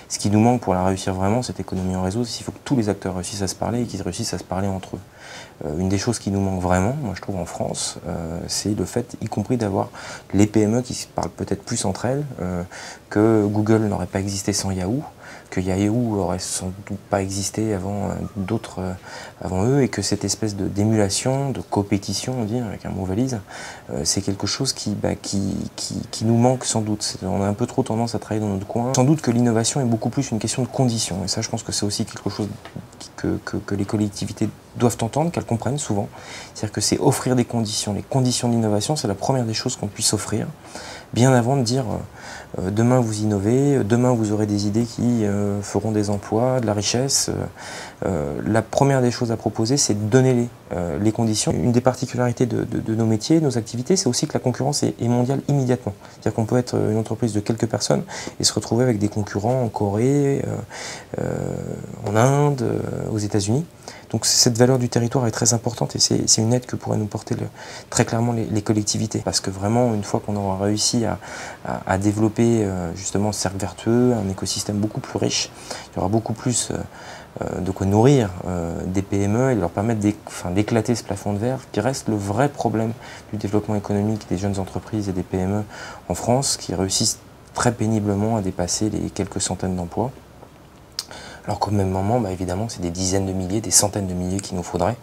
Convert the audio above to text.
Ce qui nous manque pour la réussir vraiment, cette économie en réseau, c'est qu'il faut que tous les acteurs réussissent à se parler et qu'ils réussissent à se parler entre eux. Une des choses qui nous manque vraiment, moi je trouve en France, c'est le fait, y compris d'avoir les PME qui se parlent peut-être plus entre elles, que Google n'aurait pas existé sans Yahoo, que Yahoo aurait sans doute pas existé avant d'autres avant eux, et que cette espèce d'émulation, de compétition, on dit avec un mot valise, c'est quelque chose qui nous manque sans doute. On a un peu trop tendance à travailler dans notre coin. Sans doute que l'innovation est beaucoup plus une question de conditions, et ça je pense que c'est aussi quelque chose que les collectivités doivent entendre, qu'elles comprennent souvent. C'est-à-dire que c'est offrir des conditions. Les conditions d'innovation, c'est la première des choses qu'on puisse offrir, bien avant de dire demain vous innovez, demain vous aurez des idées qui feront des emplois, de la richesse. La première des choses à proposer, c'est de donner les conditions. Une des particularités de nos métiers, de nos activités, c'est aussi que la concurrence est mondiale immédiatement. C'est-à-dire qu'on peut être une entreprise de quelques personnes et se retrouver avec des concurrents en Corée, en Inde, aux États-Unis. Donc cette valeur du territoire est très importante, et c'est une aide que pourraient nous porter très clairement les collectivités. Parce que vraiment, une fois qu'on aura réussi à développer justement ce cercle vertueux, un écosystème beaucoup plus riche, il y aura beaucoup plus de quoi nourrir des PME et de leur permettre d'éclater ce plafond de verre qui reste le vrai problème du développement économique des jeunes entreprises et des PME en France, qui réussissent très péniblement à dépasser les quelques centaines d'emplois. Alors qu'au même moment, évidemment, c'est des dizaines de milliers, des centaines de milliers qu'il nous faudrait.